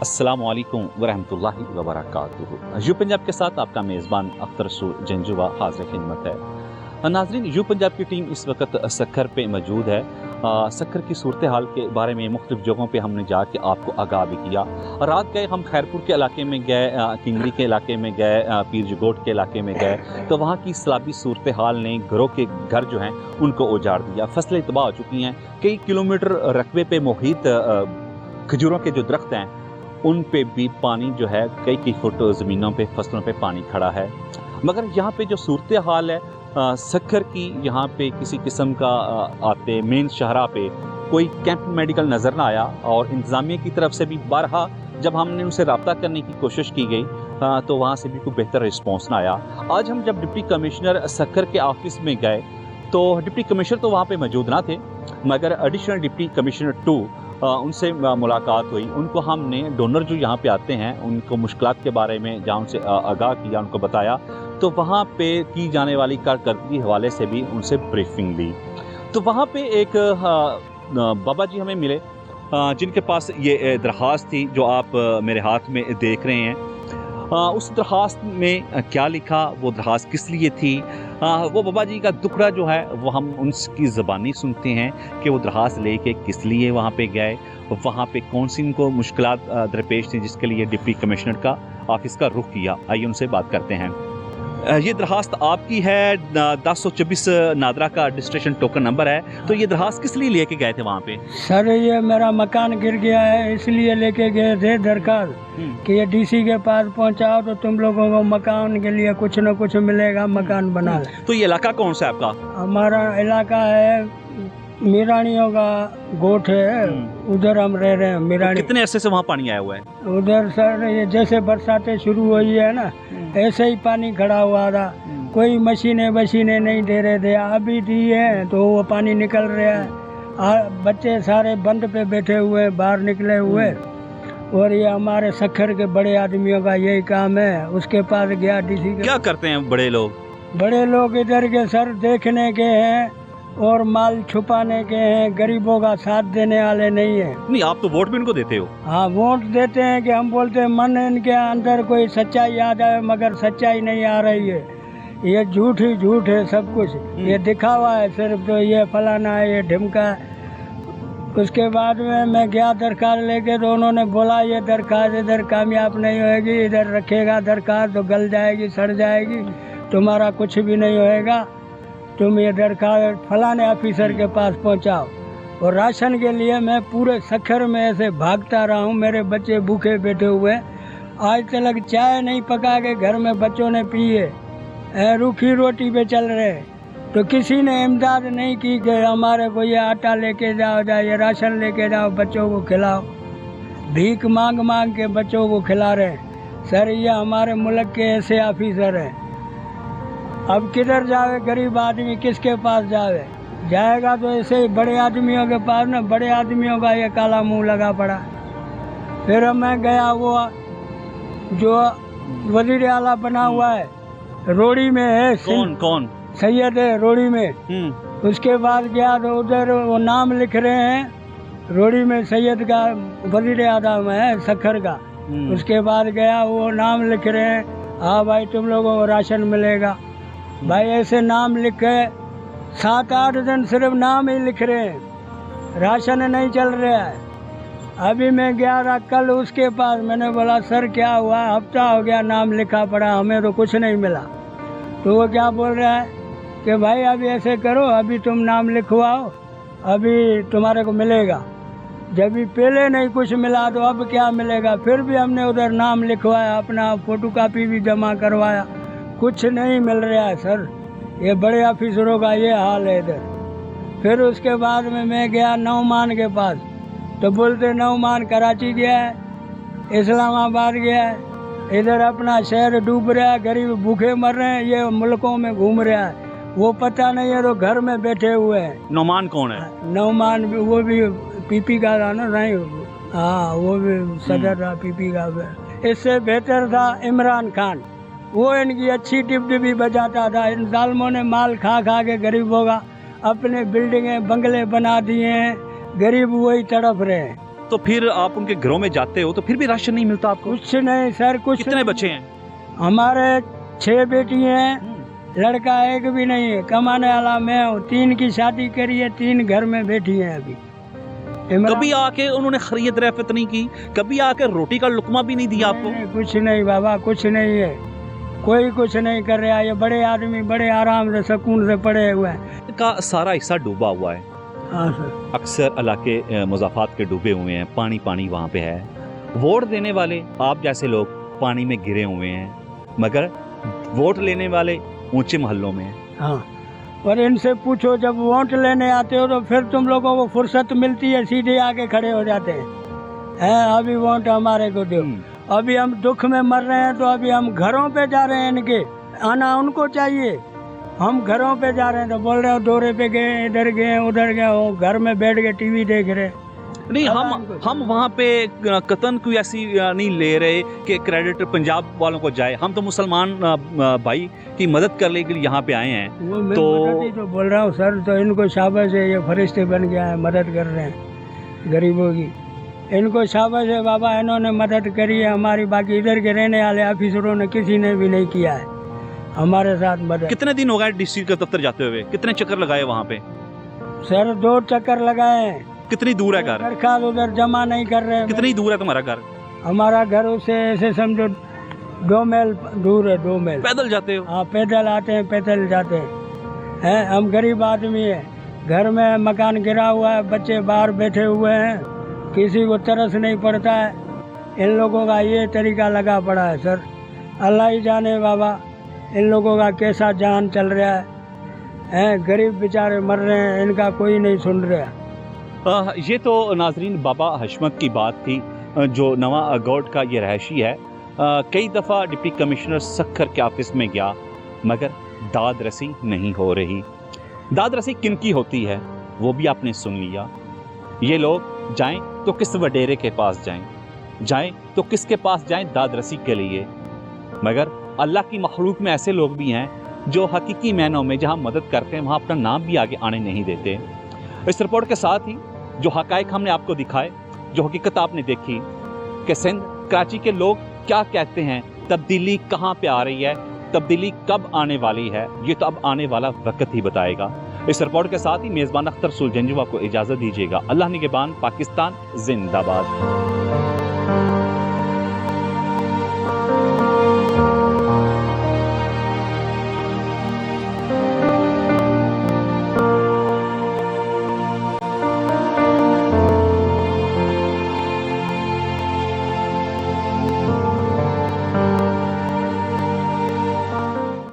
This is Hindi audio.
अस्सलामु अलैकुम वरहमतुल्लाहि वबरकातुहू। यू पंजाब के साथ आपका मेज़बान अख्तर रसूल जंजुआ हाज़िर खिदमत है। नाज़रीन, यू पंजाब की टीम इस वक्त सक्खर पे मौजूद है। सक्खर की सूरत हाल के बारे में मुख्तलिफ़ जगहों पे हमने जाके आपको आगाह भी किया। रात गए हम खैरपुर के इलाके में गए, किंगरी के इलाके में गए, पीर जगोट के इलाके में गए, तो वहाँ की सैलाबी सूरत हाल ने घरों के घर जो हैं उनको उजाड़ दिया। फसलें तबाह हो चुकी हैं। कई किलोमीटर रकबे पे मुहित खजूरों के जो दरख्त हैं उन पे भी पानी जो है कई फुट ज़मीनों पे, फसलों पे पानी खड़ा है। मगर यहाँ पे जो सूरत हाल है सक्खर की, यहाँ पे किसी किस्म का आते मेन शहरा पे कोई कैंप मेडिकल नज़र ना आया और इंतज़ामिया की तरफ से भी बारहा जब हमने उनसे रब्ता करने की कोशिश की गई तो वहाँ से भी कोई बेहतर रिस्पॉन्स ना आया। आज हम जब डिप्टी कमिश्नर सक्खर के ऑफिस में गए तो डिप्टी कमिश्नर तो वहाँ पे मौजूद ना थे, मगर एडिशनल डिप्टी कमिश्नर 2 उनसे मुलाकात हुई। उनको हमने डोनर जो यहाँ पे आते हैं उनको मुश्किलात के बारे में जहाँ उनसे आगाह किया, उनको बताया, तो वहाँ पे की जाने वाली कारकर्दगी के हवाले से भी उनसे ब्रीफिंग ली। तो वहाँ पे एक बाबा जी हमें मिले जिनके पास ये दरख्वास्त थी जो आप मेरे हाथ में देख रहे हैं। उस दरख्वास्त में क्या लिखा, वो दरख्वास्त किस लिए थी, वो बाबा जी का दुखड़ा जो है वो हम उनकी ज़बानी सुनते हैं कि वो दरख्वास्त लेके किस लिए वहाँ पे गए, वहाँ पे कौन सी उनको मुश्किलात दरपेश थी जिसके लिए डिप्टी कमिश्नर का ऑफिस का रुख किया। आइए उनसे बात करते हैं। ये दरख्वास्त आपकी है, 1024 नादरा का रजिस्ट्रेशन टोकन नंबर है। तो ये दरख्वास्त किस लिए लेके गए थे वहाँ पे? सर, ये मेरा मकान गिर गया है, इसलिए लेके गए थे दरख्वास्त कि ये डीसी के पास पहुँचाओ तो तुम लोगों को मकान के लिए कुछ न कुछ मिलेगा, मकान बना ले। तो ये इलाका कौन सा है आपका? हमारा इलाका है मीरानियों का गोठ है, उधर हम रह रहे हैं मीरानी। कितने अरसे से वहाँ पानी आया हुआ है? उधर सर ये जैसे बरसातें शुरू हुई है ना, ऐसे ही पानी खड़ा हुआ था। कोई मशीनें नहीं दे रहे थे, अभी दी है तो वो पानी निकल रहा है। बच्चे सारे बंद पे बैठे हुए, बाहर निकले हुए। और ये हमारे सक्खर के बड़े आदमियों का यही काम है। उसके पास गया डीसी के। क्या करते हैं बड़े लोग? बड़े लोग इधर के सर देखने के हैं और माल छुपाने के हैं, गरीबों का साथ देने वाले नहीं है। नहीं, आप तो वोट भी उनको देते हो? हाँ, वोट देते हैं कि हम बोलते हैं मन इनके अंदर कोई सच्चाई आ जाए, मगर सच्चाई नहीं आ रही है। ये झूठ ही झूठ है सब कुछ, ये दिखावा है सिर्फ। तो ये फलाना है, ये ढिमका है। उसके बाद में मैं गया दरख्वास्त लेके, तो उन्होंने बोला ये दरख्वास्त इधर कामयाब नहीं होएगी, इधर रखेगा दरख्वास्त तो गल जाएगी, सड़ जाएगी, तुम्हारा कुछ भी नहीं होएगा, तुम ये दरख्वास्त फलाने ऑफिसर के पास पहुंचाओ। और राशन के लिए मैं पूरे सक्खर में ऐसे भागता रहा हूँ, मेरे बच्चे भूखे बैठे हुए, आज तक चाय नहीं पका के घर में बच्चों ने पी है, रूखी रोटी पे चल रहे। तो किसी ने इमदाद नहीं की कि हमारे को ये आटा लेके जाओ, ये राशन लेके जाओ, बच्चों को खिलाओ। भीख मांग मांग के बच्चों को खिला रहे। सर, ये हमारे मुल्क के ऐसे ऑफिसर हैं। अब किधर जावे गरीब आदमी, किसके पास जावे? जाएगा तो ऐसे ही बड़े आदमियों के पास ना, बड़े आदमियों का ये काला मुंह लगा पड़ा। फिर मैं गया, वो जो वजीर आला बना हुआ है रोड़ी में है, कौन? सैयद है रोड़ी में। उसके बाद गया तो उधर वो नाम लिख रहे हैं, रोड़ी में सैयद का वजीर आजम है सक्खर का। उसके बाद गया, वो नाम लिख रहे हैं, हाँ भाई तुम लोगों को राशन मिलेगा। भाई ऐसे नाम लिखे 7-8 दिन सिर्फ नाम ही लिख रहे हैं, राशन नहीं चल रहा है। अभी मैं गया था कल उसके पास, मैंने बोला सर क्या हुआ, हफ्ता हो गया नाम लिखा पड़ा, हमें तो कुछ नहीं मिला। तो वो क्या बोल रहा है कि भाई अभी ऐसे करो, अभी तुम नाम लिखवाओ, अभी तुम्हारे को मिलेगा। जब भी पहले नहीं कुछ मिला तो अब क्या मिलेगा? फिर भी हमने उधर नाम लिखवाया, अपना फोटोकॉपी भी जमा करवाया, कुछ नहीं मिल रहा है सर। ये बड़े ऑफिसरों का ये हाल है इधर। फिर उसके बाद में मैं गया नौमान के पास, तो बोलते नौमान कराची गया है, इस्लामाबाद गया है, इधर अपना शहर डूब रहा है, गरीब भूखे मर रहे हैं, ये मुल्कों में घूम रहा है, वो पता नहीं है, तो घर में बैठे हुए हैं। नौमान कौन है? नौमान भी, वो भी पीपी का था ना, नहीं हाँ, वो भी सदर था पीपी का। इससे बेहतर था इमरान खान, वो इनकी अच्छी टिप बजाता था। इन जालमों ने माल खा खा के गरीबों का अपने बिल्डिंगें बंगले बना दिए हैं, गरीब वही तड़प रहे हैं। तो फिर आप उनके घरों में जाते हो तो फिर भी राशन नहीं मिलता आपको? कुछ नहीं सर, कुछ कितने नहीं। बच्चे हैं? हमारे 6 बेटी हैं, लड़का एक भी नहीं है। कमाने वाला मैं हूँ, 3 की शादी करी है, 3 घर में बैठी हैं अभी। कभी आके उन्होंने खरीद रफत नहीं की? कभी आके रोटी का लुकमा भी नहीं दिया आपको? नहीं, कुछ नहीं बाबा, कुछ नहीं है, कोई कुछ नहीं कर रहा है। ये बड़े आदमी बड़े आराम से सुकून से पड़े हुए हैं। का सारा हिस्सा डूबा हुआ है। हाँ सर। अक्सर इलाके मुज़ाफ़ात के डूबे हुए हैं, पानी पानी वहाँ पे है। वोट देने वाले आप जैसे लोग पानी में गिरे हुए हैं, मगर वोट लेने वाले ऊंचे मोहल्लों में हैं। हाँ, और इनसे पूछो, जब वोट लेने आते हो तो फिर तुम लोगों को फुर्सत मिलती है, सीधे आके खड़े हो जाते हैं, अभी वोट हमारे को दो। अभी हम दुख में मर रहे हैं तो अभी हम घरों पे जा रहे हैं, इनके आना उनको चाहिए। हम घरों पे जा रहे हैं तो बोल रहे हो दौरे पे गए, इधर गए उधर गए, हो घर में बैठ के टीवी देख रहे। नहीं, हम वहाँ पे कतन कोई ऐसी नहीं ले रहे कि क्रेडिट पंजाब वालों को जाए। हम तो मुसलमान भाई की मदद करने के लिए यहाँ पे आए हैं। वो मैं मदद ही तो बोल रहा हूँ सर, तो इनको शाबाश है, ये फरिश्ते बन गया है, मदद कर रहे हैं गरीबों की। इनको शाबाश है बाबा, इन्होंने मदद करी है हमारी। बाकी इधर के रहने वाले ऑफिसरों ने किसी ने भी नहीं किया है हमारे साथ मदद। कितने दिन हो गए डीसी का दफ्तर जाते हुए? कितने चक्कर लगाए वहाँ पे? सर 2 चक्कर लगाए हैं। कितनी दूर है घर? दरखास्त उधर जमा नहीं कर रहे हैं। कितनी दूर है तुम्हारा घर? हमारा घर उससे ऐसे समझो 2 मील दूर है, 2 मील। पैदल जाते हो? हाँ, पैदल आते हैं, पैदल जाते हैं। हम गरीब आदमी हैं, घर में मकान गिरा हुआ है, बच्चे बाहर बैठे हुए हैं, किसी को तरस नहीं पड़ता है। इन लोगों का ये तरीका लगा पड़ा है सर, अल्लाह ही जाने बाबा इन लोगों का कैसा जान चल रहा है। गरीब बेचारे मर रहे हैं, इनका कोई नहीं सुन रहा। ये तो नाजरीन बाबा हशमत की बात थी, जो नवा अगौट का ये रहायशी है। कई दफ़ा डिप्टी कमिश्नर सक्खर के ऑफिस में गया, मगर दाद रसी नहीं हो रही। दाद रसी किन की होती है वो भी आपने सुन लिया। ये लोग जाएं तो किस वडेरे के पास जाएं तो किसके पास जाएं दाद रसी के लिए। मगर अल्लाह की मखलूक में ऐसे लोग भी हैं जो हकीकी मायनों में जहाँ मदद करते हैं वहाँ अपना नाम भी आगे आने नहीं देते। इस रिपोर्ट के साथ ही जो हकायक हमने आपको दिखाए, जो हकीकत आपने देखी कि सिंध कराची के लोग क्या कहते हैं, तब्दीली कहाँ पे आ रही है, तब्दीली कब आने वाली है, ये तो अब आने वाला वक्त ही बताएगा। इस रिपोर्ट के साथ ही मेज़बान अख्तर रसूल जंजुआ को इजाज़त दीजिएगा। अल्लाह निगहबान, पाकिस्तान जिंदाबाद।